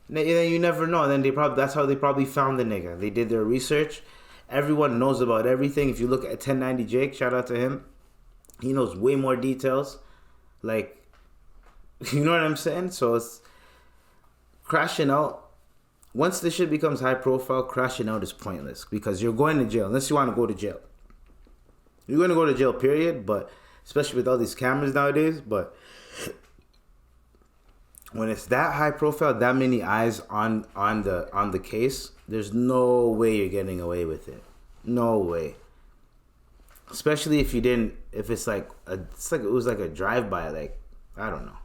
S1: You never know. And then that's how they probably found the nigga. They did their research. Everyone knows about everything. If you look at 1090 Jake, shout out to him, he knows way more details, like, you know what I'm saying? So it's crashing out. Once this shit becomes high profile, crashing out is pointless because you're going to jail unless you want to go to jail. You're going to go to jail, period, but especially with all these cameras nowadays, but when it's that high profile, that many eyes on the case, there's no way you're getting away with it. No way. Especially if it was like a drive-by, like, I don't know.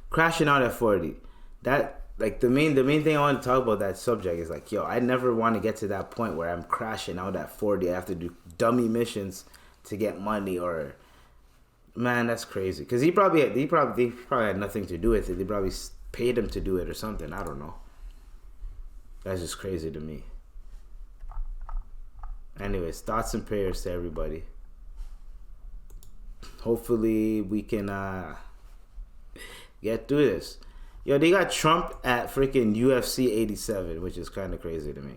S1: Crashing out at 40. That, like, the main thing I want to talk about that subject is like, yo, I never want to get to that point where I'm crashing out at 40. I have to do dummy missions to get money, or, man, that's crazy. Because he probably had nothing to do with it. They probably paid him to do it or something. I don't know. That's just crazy to me. Anyways, thoughts and prayers to everybody. Hopefully we can get through this. Yo, they got Trump at freaking UFC 87, which is kind of crazy to me.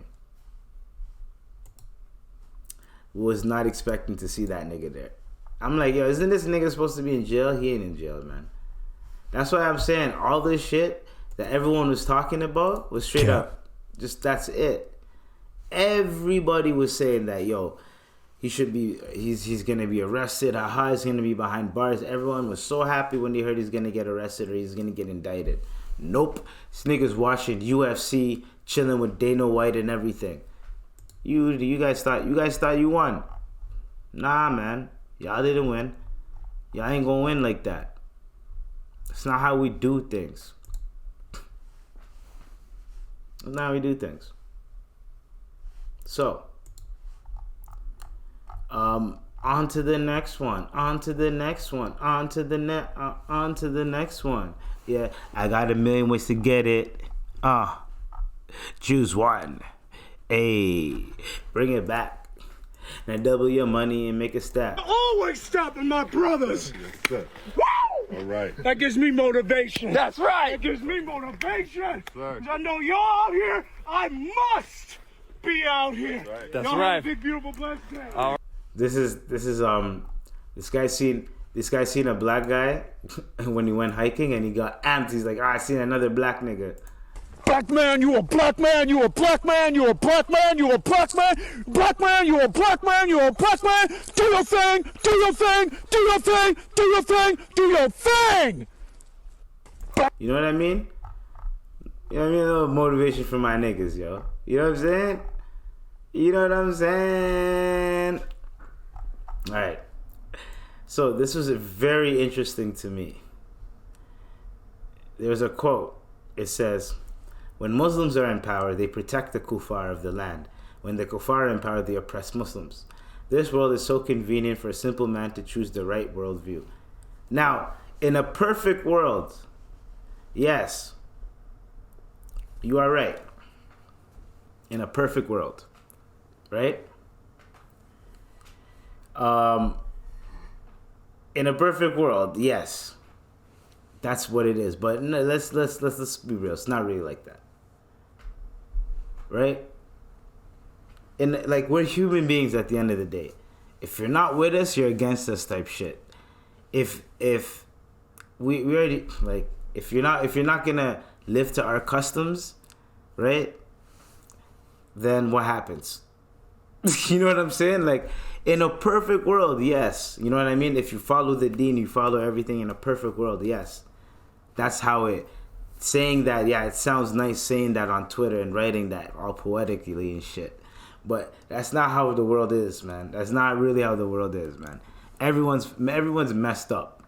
S1: Was not expecting to see that nigga there. I'm like, yo, isn't this nigga supposed to be in jail? He ain't in jail, man. That's why I'm saying all this shit that everyone was talking about was straight up. Just, that's it. Everybody was saying that, yo, he's gonna be arrested. Aha, he's gonna be behind bars. Everyone was so happy when they heard he's gonna get arrested or he's gonna get indicted. Nope. This nigga's watching UFC, chilling with Dana White and everything. You guys thought you won. Nah, man. Y'all didn't win. Y'all ain't gonna win like that. That's not how we do things. That's not how we do things. So, on to the next one. On to the next one. Yeah, I got a million ways to get it. Choose one. Hey, bring it back. Now double your money and make a stack.
S5: Always stopping my brothers. Woo! All right. That gives me motivation.
S2: That's right.
S5: That gives me motivation. Right. I know y'all out here. I must be out here. Right.
S2: That's
S5: y'all
S2: right.
S5: Have a big, beautiful, blessed day.
S1: This guy seen a black guy when he went hiking and he got amped. He's like, I seen another black nigga.
S5: Black man, you a black man, you a black man, you a black man, you a black man, black man, you a black man, you a black man. Do your thing, do your thing, do your thing, do your thing, do your thing.
S1: You know what I mean? You know what I mean? A little motivation for my niggas, yo. You know what I'm saying? You know what I'm saying? All right. So this was very interesting to me. There's a quote. It says, when Muslims are in power, they protect the kuffar of the land. When the kuffar are in power, they oppress Muslims. This world is so convenient for a simple man to choose the right worldview. Now, in a perfect world, yes, you are right. In a perfect world, right? In a perfect world, yes, that's what it is. But no, let's be real. It's not really like that, right? And like, we're human beings at the end of the day. If you're not with us, you're against us type shit. If we already, like, if you're not gonna live to our customs, right? Then what happens? You know what I'm saying? Like, in a perfect world, yes. You know what I mean? If you follow the deen, you follow everything in a perfect world, yes. That's how it, saying that, yeah, it sounds nice saying that on Twitter and writing that all poetically and shit. But that's not how the world is, man. That's not really how the world is, man. Everyone's messed up.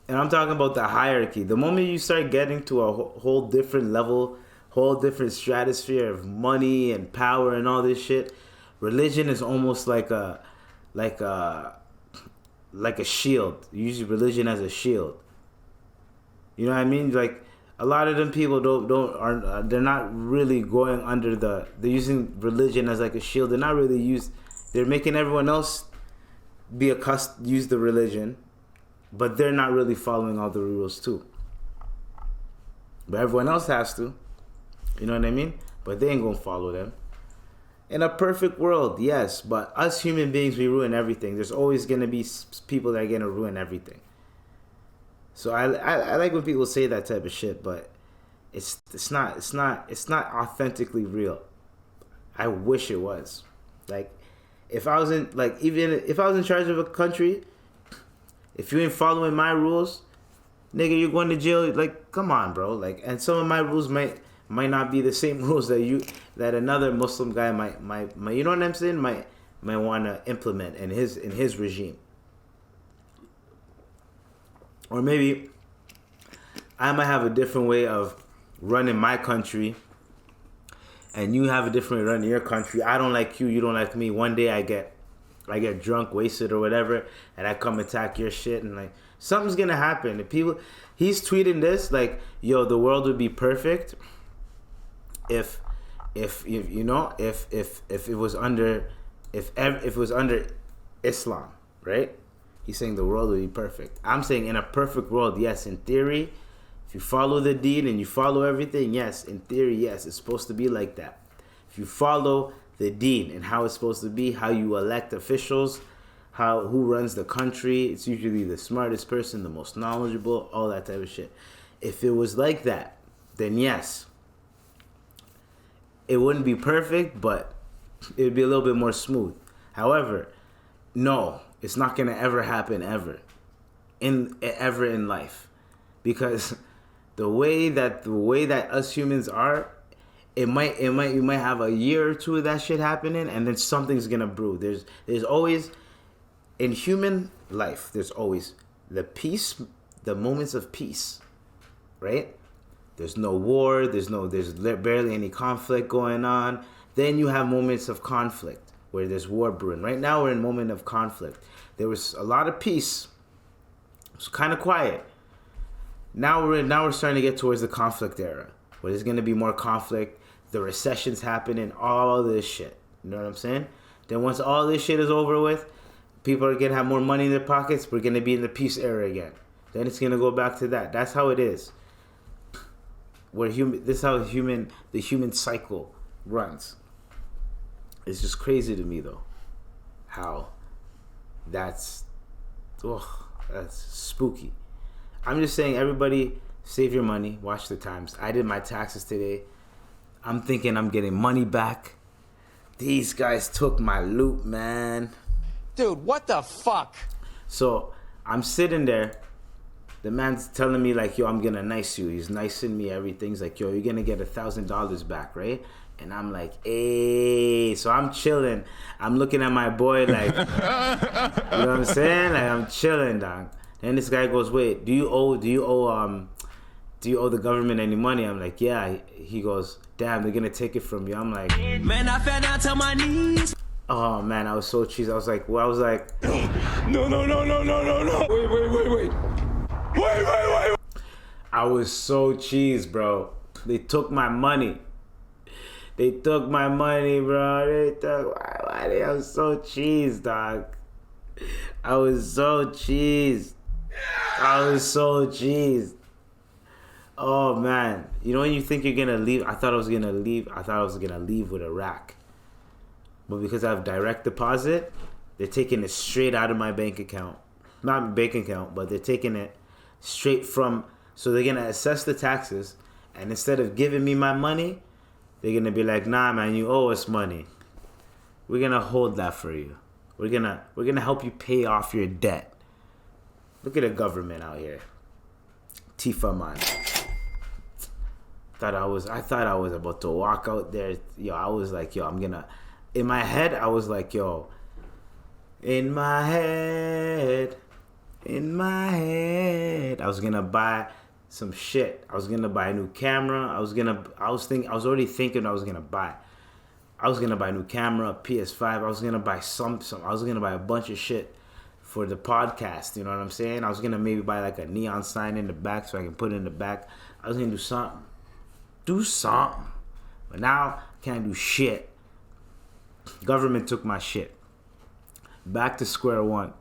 S1: And I'm talking about the hierarchy. The moment you start getting to a whole different level, whole different stratosphere of money and power and all this shit, religion is almost like a shield. You use religion as a shield. You know what I mean? Like a lot of them people they're not really going under they're using religion as like a shield. They're not really they're making everyone else use the religion, but they're not really following all the rules too. But everyone else has to. You know what I mean? But they ain't gonna follow them. In a perfect world, yes, but us human beings, we ruin everything. There's always gonna be people that are gonna ruin everything. So I like when people say that type of shit, but it's not authentically real. I wish it was. Like if I was in charge of a country, if you ain't following my rules, nigga, you're going to jail. Like, come on, bro. Like, and some of my rules might not be the same rules that another Muslim guy might you know what I'm saying? Might want to implement in his regime. Or maybe I might have a different way of running my country, and you have a different way of running your country. I don't like you, you don't like me. One day I get drunk, wasted, or whatever, and I come attack your shit, and like something's gonna happen. He's tweeting this like, yo, the world would be perfect if it was under Islam, right? He's saying the world would be perfect. I'm saying in a perfect world, yes, in theory, if you follow the deed and you follow everything, yes, in theory, yes, it's supposed to be like that. If you follow the deed and how it's supposed to be, how you elect officials, who runs the country, it's usually the smartest person, the most knowledgeable, all that type of shit. If it was like that, then yes, it wouldn't be perfect, but it would be a little bit more smooth. However, no, it's not gonna ever happen ever in life, because the way that us humans are, you might have a year or two of that shit happening, and then something's gonna brew. There's always in human life, there's always the moments of peace, right? There's no war, there's barely any conflict going on. Then you have moments of conflict where there's war brewing. Right now we're in a moment of conflict. There was a lot of peace. It was kind of quiet. Now we're starting to get towards the conflict era, where there's going to be more conflict, the recession's happening, all this shit. You know what I'm saying? Then once all this shit is over with, people are going to have more money in their pockets, we're going to be in the peace era again. Then it's going to go back to that. That's how it is. This is how the human cycle runs. It's just crazy to me though, how that's spooky. I'm just saying, everybody save your money, watch the times. I did my taxes today. I'm thinking I'm getting money back. These guys took my loot, man.
S2: Dude, what the fuck?
S1: So I'm sitting there. The man's telling me like, yo, I'm gonna nice you. He's nicing me everything. He's like, yo, you're gonna get $1,000 back, right? And I'm like, hey. So I'm chilling. I'm looking at my boy like, you know what I'm saying? Like, I'm chilling, dog. And this guy goes, wait, do you owe the government any money? I'm like, yeah. He goes, damn, they're gonna take it from you. I'm like, man, I fell down to my knees. Oh man, I was so cheesed. I was like, no. Wait. I was so cheesed, bro. They took my money. Bro. They took my money. I was so cheesed, dog. I was so cheesed. Oh man. You know when you think you're gonna leave? I thought I was gonna leave with a rack. But because I have direct deposit, they're taking it straight out of my bank account. Not bank account, but they're taking it straight from. So they're gonna assess the taxes, and instead of giving me my money, they're gonna be like, nah man, you owe us money. We're gonna hold that for you. We're gonna help you pay off your debt. Look at the government out here. Tifa man. I thought I was about to walk out there. Yo, I was like, yo, in my head, I was like, yo, in my head, in my head. I was gonna buy some shit. I was gonna buy a new camera. I was already thinking I was gonna buy a new camera, a PS5. I was gonna buy I was gonna buy a bunch of shit for the podcast. You know what I'm saying? I was gonna maybe buy like a neon sign in the back so I can put it in the back. I was gonna do something. But now I can't do shit. Government took my shit. Back to square one.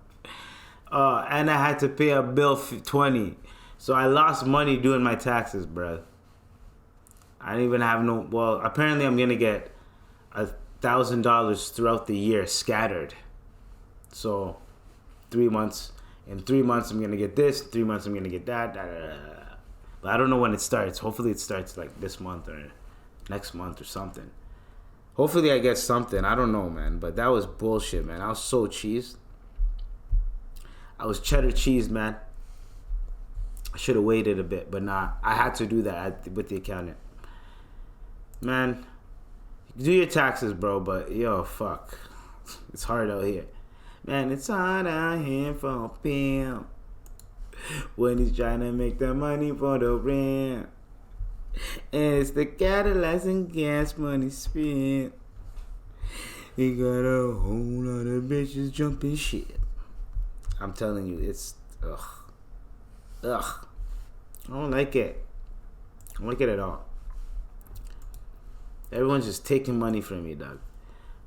S1: And I had to pay a bill for 20. So I lost money doing my taxes, bruh. I didn't even have no... Well, apparently I'm going to get $1,000 throughout the year scattered. So 3 months. In 3 months I'm going to get this. 3 months I'm going to get that. But I don't know when it starts. Hopefully it starts like this month or next month or something. Hopefully I get something. I don't know, man. But that was bullshit, man. I was so cheesed. I was cheddar cheesed, man. I should have waited a bit. But nah, I had to do that with the accountant. Man, do your taxes, bro. But, yo, fuck. It's hard out here. Man, it's hard out here for a pimp when he's trying to make the money for the rent. And it's the Cadillacs and gas money spent. He got a whole lot of bitches jumping shit. I'm telling you, it's ugh. I don't like it. I don't like it at all. Everyone's just taking money from me, dog.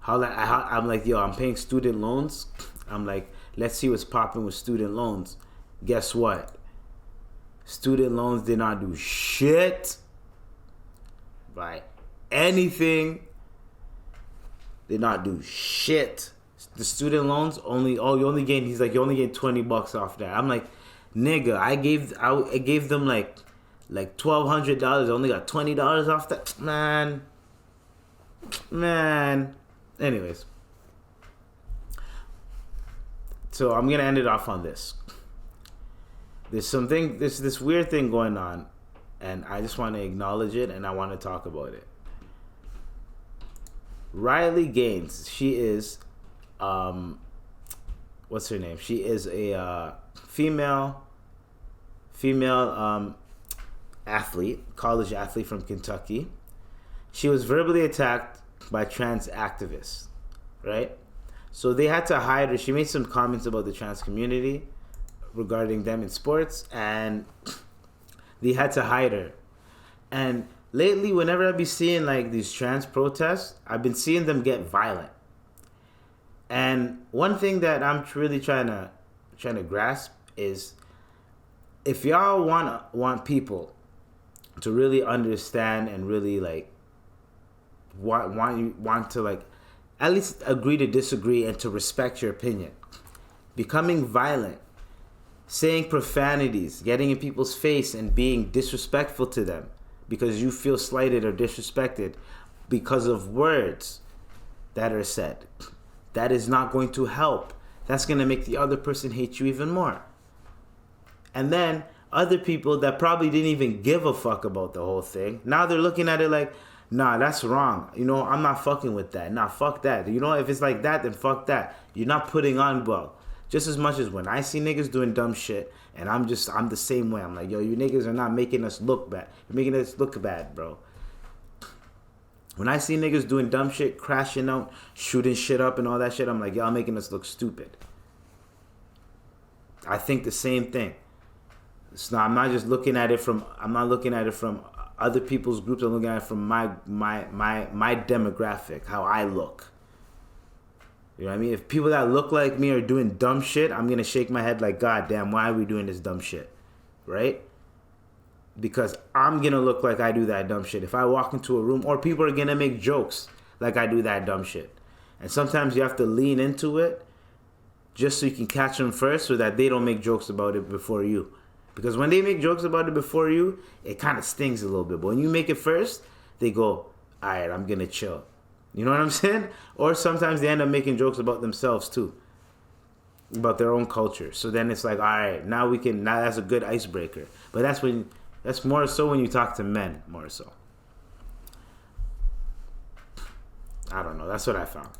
S1: I'm like, yo, I'm paying student loans. I'm like, let's see what's popping with student loans. Guess what? Student loans did not do shit. Buy anything. Did not do shit. The student loans you only gain $20 off that. I'm like, nigga, I gave them like $1,200. I only got $20 off that. Man. Anyways. So I'm gonna end it off on this. There's this weird thing going on. And I just want to acknowledge it, and I want to talk about it. Riley Gaines, she is, what's her name? She is a female athlete, college athlete from Kentucky. She was verbally attacked by trans activists, right? So they had to hide her. She made some comments about the trans community regarding them in sports, and they had to hide her. And lately, whenever I be seeing like these trans protests, I've been seeing them get violent. And one thing that I'm really trying to grasp is, if y'all want people to really understand and really like want to like at least agree to disagree and to respect your opinion, becoming violent, saying profanities, getting in people's face and being disrespectful to them because you feel slighted or disrespected because of words that are said, that is not going to help. That's going to make the other person hate you even more. And then other people that probably didn't even give a fuck about the whole thing, now they're looking at it like, nah, that's wrong. You know, I'm not fucking with that. Nah, fuck that. You know, if it's like that, then fuck that. You're not putting on well. Just as much as when I see niggas doing dumb shit, and I'm the same way. I'm like, yo, you niggas are not making us look bad. You're making us look bad, bro. When I see niggas doing dumb shit, crashing out, shooting shit up and all that shit, I'm like, y'all making us look stupid. I think the same thing. I'm not looking at it from other people's groups. I'm looking at it from my demographic, how I look. You know what I mean? If people that look like me are doing dumb shit, I'm going to shake my head like, God damn, why are we doing this dumb shit? Right? Because I'm going to look like I do that dumb shit. If I walk into a room, or people are going to make jokes like I do that dumb shit. And sometimes you have to lean into it just so you can catch them first so that they don't make jokes about it before you. Because when they make jokes about it before you, it kind of stings a little bit. But when you make it first, they go, all right, I'm going to chill. You know what I'm saying? Or sometimes they end up making jokes about themselves too. About their own culture. So then it's like, all right, now that's a good icebreaker. But that's more so when you talk to men, more so. I don't know. That's what I found.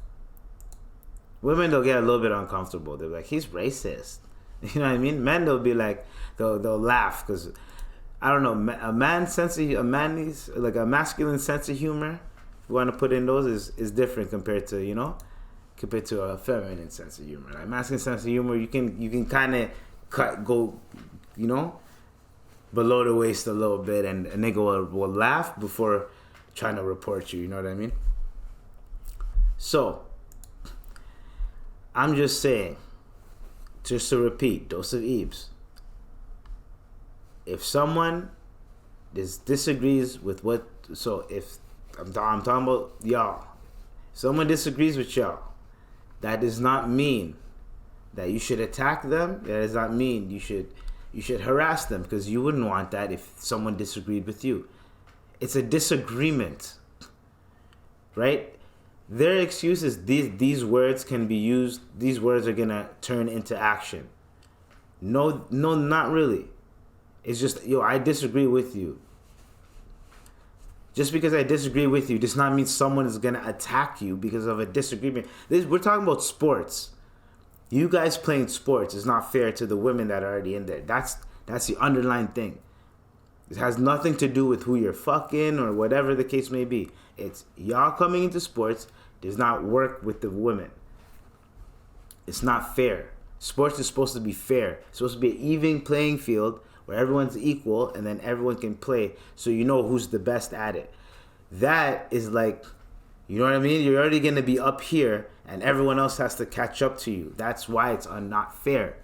S1: Women, they'll get a little bit uncomfortable. They're like, he's racist. You know what I mean? Men, they'll be like, they'll laugh because, I don't know, a masculine sense of humor, if you want to put in those, is different compared to, compared to a feminine sense of humor. Like masculine sense of humor, you can kind of go, below the waist a little bit, and a nigga will laugh before trying to report you. You know what I mean? So, I'm just saying, just to repeat, dose of Ebes. If someone disagrees with if I'm talking about y'all, if someone disagrees with y'all, that does not mean that you should attack them. That does not mean you should harass them, because you wouldn't want that if someone disagreed with you. It's a disagreement, right? Their excuse is these words can be used. These words are gonna turn into action. No, not really. It's just, I disagree with you. Just because I disagree with you does not mean someone is gonna attack you because of a disagreement. We're talking about sports. You guys playing sports is not fair to the women that are already in there. That's the underlying thing. It has nothing to do with who you're fucking or whatever the case may be. It's y'all coming into sports does not work with the women. It's not fair. Sports is supposed to be fair. It's supposed to be an even playing field where everyone's equal and then everyone can play, so you know who's the best at it. That is like, you know what I mean? You're already going to be up here and everyone else has to catch up to you. That's why it's not fair.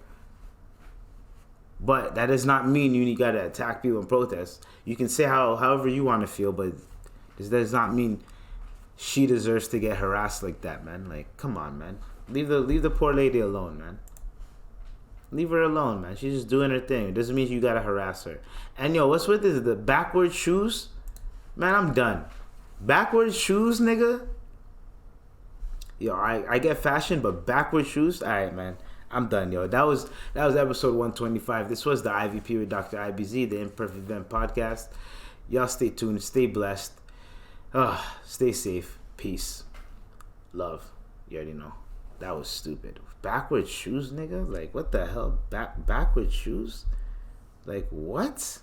S1: But that does not mean you got to attack people and protest. You can say however you want to feel, but this does not mean she deserves to get harassed like that, man. Like, come on, man. Leave the poor lady alone, man. Leave her alone, man. She's just doing her thing. It doesn't mean you gotta harass her. And what's with this? The backward shoes? Man, I'm done. Backward shoes, nigga? I get fashion, but backward shoes? Alright, man. I'm done, yo. That was episode 125. This was the IVP with Dr. IBZ, the Imperfect Event Podcast. Y'all stay tuned. Stay blessed. Stay safe. Peace. Love. You already know. That was stupid. Backward shoes, nigga? Like, what the hell? Backward shoes? Like, what?